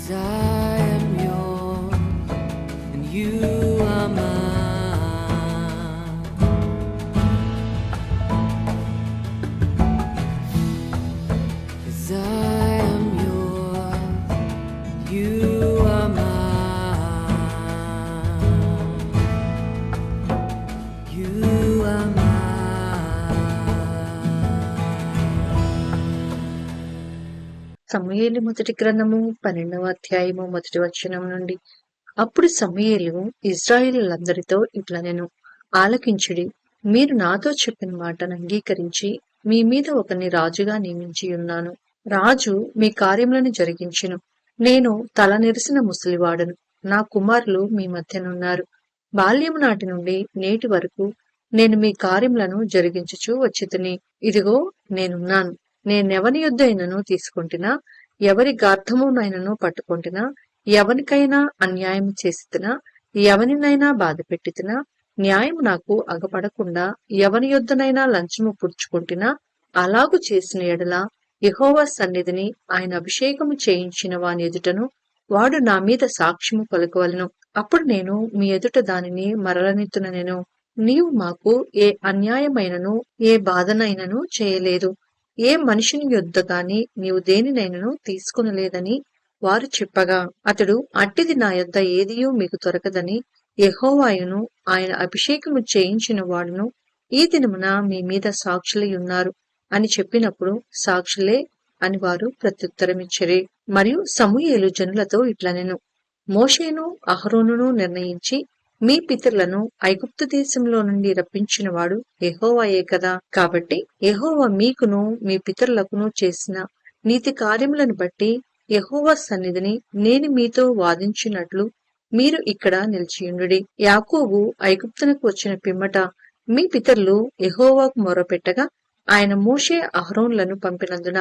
'Cause I am yours and you are mine. 'Cause I am yours, you are mine. You are mine. సమూయేలు మొదటి గ్రంథము 12వ అధ్యాయము మొదటి వచనం నుండి. అప్పుడు సమూయేలు ఇశ్రాయేలీయులందరితో ఇట్లనెను, ఆలకించుడి, మీరు నాతో చెప్పిన మాటను అంగీకరించి మీ మీద ఒకని రాజుగా నియమించి ఉన్నాను. రాజు మీ కార్యములను జరిగించును. నేను తల నెరిసిన ముసలివాడను, నా కుమారులు మీ మధ్యనున్నారు. బాల్యము నాటి నుండి నేటి వరకు నేను మీ కార్యములను జరిగించుచూ వచ్చితిని. ఇదిగో నేనున్నాను. నేనెవని యొద్దైనను తీసుకొంటినా, ఎవరి గార్ధమునైనను పట్టుకొంటినా, ఎవనికైనా అన్యాయము చేసితినా, ఎవనినైనా బాధపెట్టితినా, న్యాయము నాకు అగపడకుండా ఎవని యొద్దనైనా లంచము పుచ్చుకొంటినా, అలాగు చేసిన ఎడల యెహోవా సన్నిధిని ఆయన అభిషేకము చేయించిన వాని ఎదుటను వాడు నా మీద సాక్ష్యము పలుకవలెను. అప్పుడు నేను మీ ఎదుట దానిని మరలనెత్తుననెను. నీవు మాకు ఏ అన్యాయమైనను ఏ బాధనైనను చేయలేదు, ఏ మనిషిని యొద్ద గాని నీవు దేనినైనను తీసుకొనలేదని వారు చెప్పగా, అతడు అట్టిది నా యొద్ద ఏదియూ మీకు దొరకదని యెహోవాయును ఆయన అభిషేకము చేయించిన వాడును ఈ దినమున మీ మీద సాక్షులై ఉన్నారు అని చెప్పినప్పుడు, సాక్షులే అని వారు ప్రత్యుత్తరమిచ్చిరి. మరియు సమూయేలు జనులతో ఇట్లనెను, మోషేను అహరోనును నిర్ణయించి మీ పితరులను ఐగుప్తు దేశంలో నుండి రప్పించిన వాడు యెహోవాయే కదా. కాబట్టి యెహోవా మీకును మీ పితరులకును చేసిన నీతి కార్యములను బట్టి యెహోవా సన్నిధిని నేను మీతో వాదించినట్లు మీరు ఇక్కడ నిలిచియుండుడి. యాకోబు ఐగుప్తునకు వచ్చిన పిమ్మట మీ పితరులు యెహోవాకు మొర్రపెట్టగా ఆయన మోషే అహరోనులను పంపినందున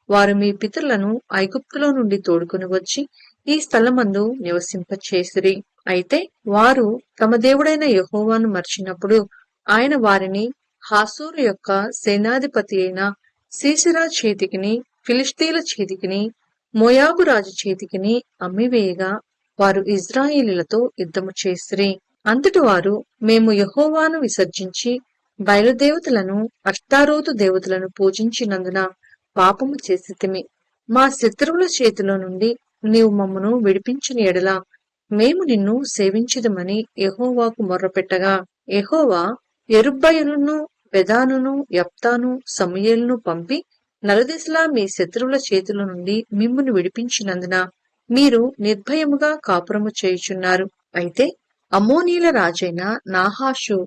వారు మీ పితరులను ఐగుప్తులో నుండి తోడుకొని వచ్చి ఈ స్థలమందు నివసింపచేసిరి. అయితే వారు తమ దేవుడైన యెహోవాను మర్చినప్పుడు ఆయన వారిని హాసోరు యొక్క సేనాధిపతి అయిన సీసెరా చేతికిని, ఫిలిష్తీయుల చేతికిని, మోయాబు రాజు చేతికిని అమ్మివేయగా వారు ఇశ్రాయేలీయులతో యుద్ధము చేసిరి. అంతటి వారు, మేము యెహోవాను విసర్జించి బయలుదేవతలను అష్తారోతు దేవతలను పూజించినందున పాపము చేసితిమి. మా శత్రువుల చేతిలో నుండి నీవు మమ్మను విడిపించిన ఎడల మేము నిన్ను సేవించుదమని యెహోవాకు మొర్రపెట్టగా, యెహోవా యెరుబ్బయలును బెదానును యెఫ్తాను సమూయేలును పంపి నలుదిశలా మీ శత్రువుల చేతుల నుండి మిమ్మును విడిపించినందున మీరు నిర్భయముగా కాపురము చేయుచున్నారు. అయితే అమ్మోనీయుల రాజైన నాహాషు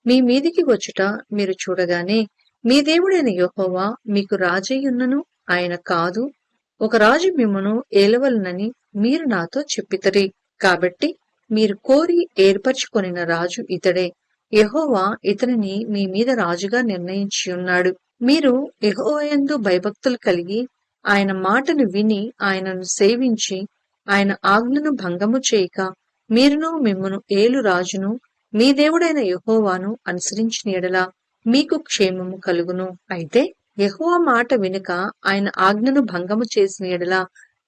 మీ మీదికి వచ్చుట మీరు చూడగానే మీ దేవుడైన యెహోవా మీకు రాజయ్యున్నను ఆయన కాదు, ఒక రాజు మిమ్మును ఏలవలనని మీరు నాతో చెప్పితిరి. కాబట్టి మీరు కోరి ఏర్పరచుకొనిన రాజు ఇతడే. యెహోవా ఇతనిని మీ మీద రాజుగా నిర్ణయించియున్నాడు. మీరు యెహోవాయందు భయభక్తులు కలిగి ఆయన మాటను విని ఆయనను సేవించి ఆయన ఆజ్ఞను భంగము చేయక మీరును మిమ్మును ఏలు రాజును మీ దేవుడైన యెహోవాను అనుసరించిన ఎడల మీకు క్షేమము కలుగును. అయితే యెహోవా మాట వినక ఆయన ఆజ్ఞను భంగము చేసిన ఎడల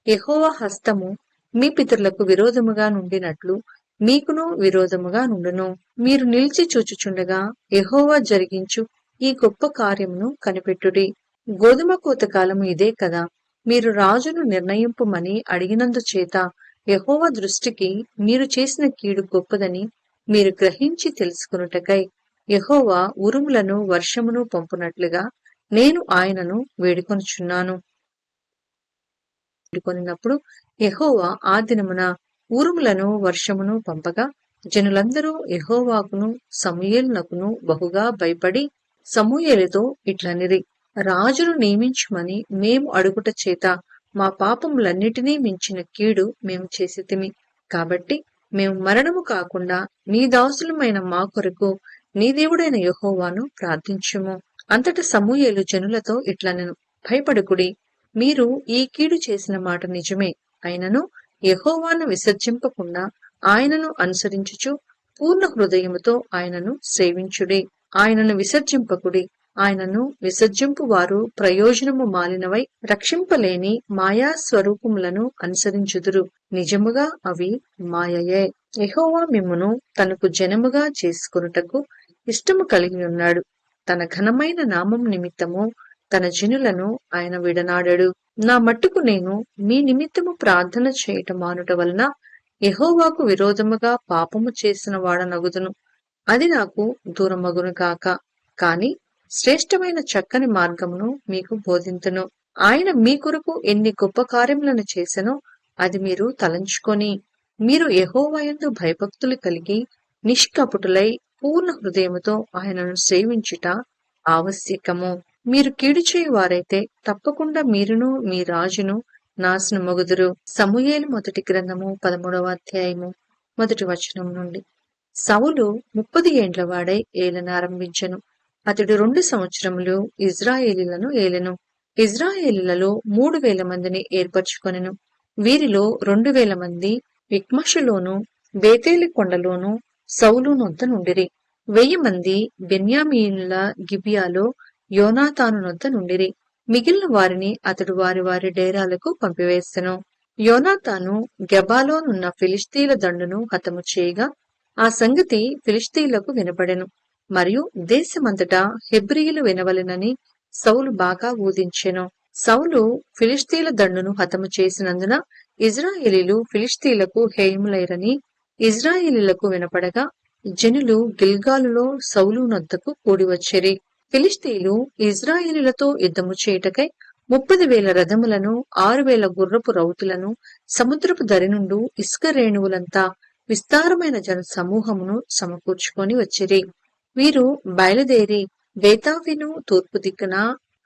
యెహోవా హస్తము మీ పితరులకు విరోధముగా నుండినట్లు మీకును విరోధముగా నుండును. మీరు నిలిచి చూచుచుండగా యెహోవా జరిగించు ఈ గొప్ప కార్యమును కనిపెట్టుడి. గోధుమ కోత కాలము ఇదే కదా. మీరు రాజును నిర్ణయింపుమని అడిగినందుచేత యెహోవా దృష్టికి మీరు చేసిన కీడు గొప్పదని మీరు గ్రహించి తెలుసుకొనుటకై యెహోవా ఉరుములను వర్షమును పంపునట్లుగా నేను ఆయనను వేడుకొనుచున్నాను. వేడుకొనినప్పుడు యెహోవా ఆ దినమున ఉరుములను వర్షమును పంపగా జనులందరూ యెహోవాకును సమూయేలునకును బహుగా భయపడి సమూయేలుతో ఇట్లనిరి, రాజును నియమించుమని మేము అడుగుట చేత మా పాపములన్నిటినీ మించిన కీడు మేము చేసితిమి. కాబట్టి మేము మరణము కాకుండా నీ దాసులమైన మా కొరకు నీ దేవుడైన యెహోవాను ప్రార్థించుము. అంతట సమూయేలు జనులతో ఇట్లనెను, భయపడకుడి, మీరు ఈ కీడు చేసిన మాట నిజమే. అయినను యెహోవాను విసర్జింపకుండా ఆయనను అనుసరించుచు పూర్ణ హృదయముతో ఆయనను సేవించుడి. ఆయనను విసర్జింపకుడి. ఆయనను విసర్జింపు వారు ప్రయోజనము మాలినవై రక్షింపలేని మాయా స్వరూపములను అనుసరించుదురు. నిజముగా అవి మాయయే. యెహోవా మిమ్మును తనకు జనముగా చేసుకొనుటకు ఇష్టము కలిగి ఉన్నాడు. తన ఘనమైన నామం నిమిత్తము తన జనులను ఆయన విడనాడడు. నా మట్టుకు నేను మీ నిమిత్తము ప్రార్థన చేయట మానుట వలన యెహోవాకు విరోధముగా పాపము చేసిన వాడనగుదును. అది నాకు దూరమగును గాక. కాని శ్రేష్టమైన చక్కని మార్గమును మీకు బోధింతును. ఆయన మీ కొరకు ఎన్ని గొప్ప కార్యములను చేసెనో అది మీరు తలంచుకొని, మీరు యెహోవాయందు భయభక్తులు కలిగి నిష్కపటులై పూర్ణ హృదయముతో ఆయనను సేవించుట ఆవశ్యకము. మీరు కీడు చేయువారైతే తప్పకుండా మీరును మీ రాజును నాశనమగుదురు. సమూయేలు మొదటి గ్రంథము 13వ అధ్యాయము 1వ వచనం నుండి. సౌలు 30 ఏండ్ల వాడై ఏలనారంభించెను. అతడు 2 సంవత్సరములు ఇజ్రాయేలీలను ఏలెను. ఇజ్రాయేలీలలో 3000 మందిని ఏర్పరచుకొనెను. వీరిలో 2000 మంది మిక్మషులోను బేతేలు కొండలోను సౌలు నొద్ద నుండిరి. 1000 మంది బెన్యామీనుల గిబియాలో యోనాతాను నొద్ద నుండిరి. మిగిలిన వారిని అతడు వారి వారి డేరాలకు పంపివేసెను. యోనాతాను గెబాలోనున్న ఫిలిష్తీల దండును హతము చేయగా ఆ సంగతి ఫిలిష్తీలకు వినబడెను. మరియు దేశమంతటా హెబ్రీయులు వినవలెనని సౌలు బాగా ఊదించెను. సౌలు ఫిలిష్తీల దండును హతము చేసినందున ఇజ్రాయేలీలు ఫిలిష్తీలకు హేయములైరని ఇజ్రాయేలీలకు వినపడగా జనులు గిల్గాలులో సౌలు నొద్దకు కూడివచ్చిరి. ఫిలిష్తీయులు ఇజ్రాయేలీలతో యుద్ధము చేయుటకై 30,000 రథములను 6,000 గుర్రపు రౌతులను సముద్రపు దరి నుండి ఇసుక రేణువులంతా విస్తారమైన జన సమూహమును సమకూర్చుకొని వచ్చిరి. వీరు బయలుదేరి బేతావిను తూర్పు దిక్కున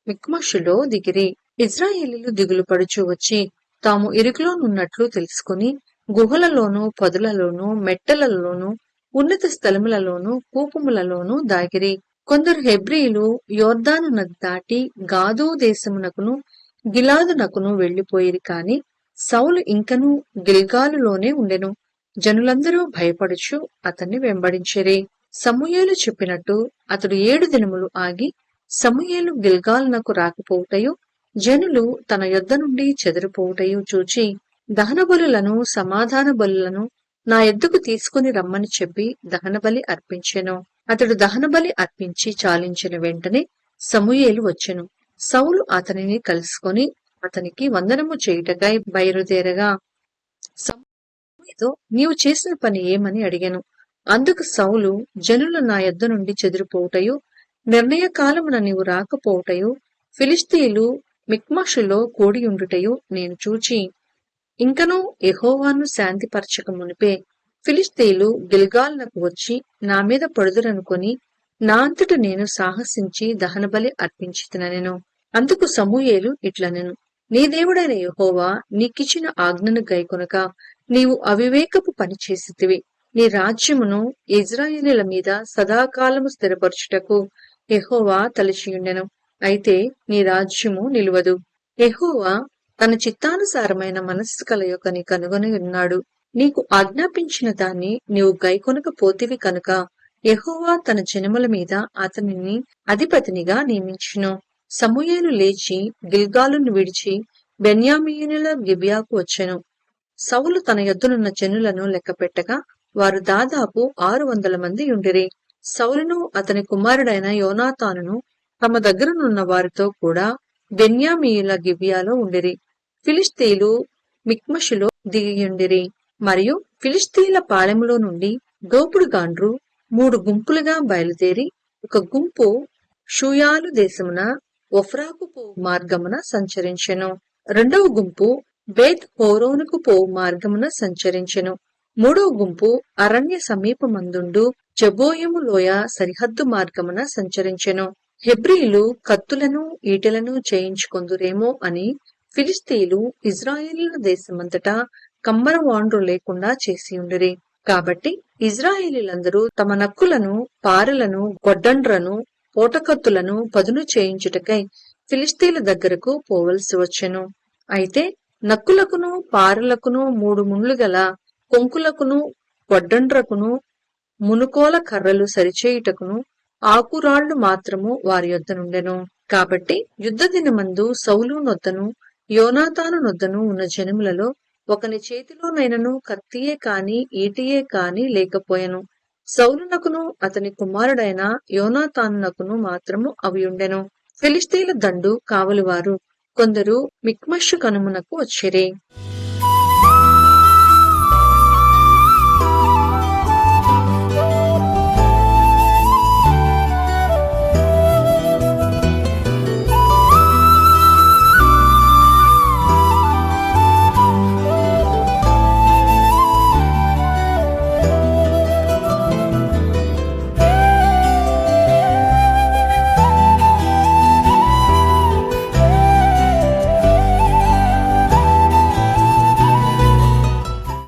మిక్మషులో దిగిరి. ఇజ్రాయేలీలు దిగులు పడుచు వచ్చి తాము ఇరుకులోనున్నట్లు తెలుసుకుని గుహలలోను పొదలలోను మెట్టలలోను ఉన్నత స్థలములలోను కూపములలోను దాగిరి. కొందరు హెబ్రీయులు యోర్దాను నది దాటి గాదు దేశమునకును గిలాదునకును వెళ్లిపోయిరి. కాని సౌలు ఇంకనూ గిల్గాలులోనే ఉండెను. జనులందరూ భయపడుచు అతన్ని వెంబడించిరి. సమూయేలు చెప్పినట్టు అతడు 7 దినములు ఆగి సమూయేలు గిల్గాలునకు రాకపోవుటయు జనులు తన యొద్ద నుండి చెదరిపోవుటయు చూచి దహనబలులను సమాధాన బలులను నా యొద్దకు తీసుకుని రమ్మని చెప్పి దహనబలి అర్పించెను. అతడు దహనబలి అర్పించి చాలించిన వెంటనే సమూయేలు వచ్చెను. సౌలు అతనిని కలుసుకొని అతనికి వందనము చేయుటకై బయలుదేరగా సమూయేలుతో నీవు చేసిన పని ఏమని అడిగెను. అందుకు సౌలు జనులు నా యొద్ద నుండి చెదిరిపోవుటయు నిర్ణయ కాలమున నీవు రాకపోవుటయు ఫిలిష్తీయులు మిక్మషులో కూడియుండుటయు నేను చూచి ఇంకనూ యెహోవాను శాంతిపరచక మునిపే ఫిలిష్తీయులు గిల్గాలునకు వచ్చి నా మీద పడుదురనుకొని నా అంతట నేను సాహసించి దహనబలి అర్పించితినెను. అందుకు సమూయేలు ఇట్లనెను, నీ దేవుడైన యెహోవా నీకిచ్చిన ఆజ్ఞను గైకొనక నీవు అవివేకపు పని చేసితివి. నీ రాజ్యమును ఇజ్రాయేలీల మీద సదాకాలము స్థిరపరచుటకు యెహోవా తలచియుండెను. అయితే నీ రాజ్యము నిలువదు. యెహోవా తన చిత్తానుసారమైన మనస్సు కలయొకని కనుగొని ఉన్నాడు. నీకు ఆజ్ఞాపించిన దాన్ని నీవు గైకొనకపోతివి కనుక యెహోవా తన జనముల మీద అతనిని అధిపతినిగా నియమించును. సమూయేలు లేచి గిల్గాలును విడిచి బెన్యామీయునుల గిబియాకు వచ్చెను. సౌలు తన యొద్దనున్న జనులను లెక్కపెట్టగా వారు దాదాపు 600 మంది ఉండిరి. సౌలును అతని కుమారుడైన యోనాతానును తమ దగ్గరనున్న వారితో కూడా బెన్యామీయుల గిబియాలో ఉండిరి. ఫిలిష్తీయులు మిక్మషులో దిగియుండిరి. మరియు ఫిలిష్తీయుల పాళెములో నుండి దోపుడుగాండ్రు 3 గుంపులుగా బయలుదేరి ఒక గుంపు షూయాలు దేశమున ఒఫ్రాకు పోవు మార్గమున సంచరించెను. రెండవ గుంపు బేత్ హోరోనుకు పోవు మార్గమున సంచరించెను. మూడవ గుంపు అరణ్య సమీపమందుండు జబోయము లోయ సరిహద్దు మార్గమున సంచరించెను. హెబ్రీయులు కత్తులను ఈటెలను చేయించుకొందురేమో అని ఫిలిష్తీయులు ఇజ్రాయేలీల దేశమంతటా కమ్మరవాండ్రు లేకుండా చేసియుండిరి. కాబట్టి ఇజ్రాయేలీలందరూ తమ నక్కులను పారలను గొడ్డండ్రను పోటకత్తులను పదును చేయించుటకై ఫిలిష్తీయుల దగ్గరకు పోవలసి వచ్చెను. అయితే నక్కులకును పారలకును 3 ముండ్లు గల కొంకులకును గొడ్డండ్రకును మునుకోల కర్రలు సరిచేయుటకును ఆకురాళ్లు మాత్రము వారి యొద్ద నుండెను. కాబట్టి యుద్ధ దినమందు సౌలు నొద్దను యోనాతాను నొద్దను ఉన్న జనములలో ఒకని చేతిలోనైనను కత్తియే కాని ఈటియే కాని లేకపోయెను. సౌలునకును అతని కుమారుడైన యోనాతానునకును మాత్రము అవి ఉండెను. ఫిలిష్తీయుల దండు కావలివారు కొందరు మిక్మషు కనుమనకు వచ్చిరి.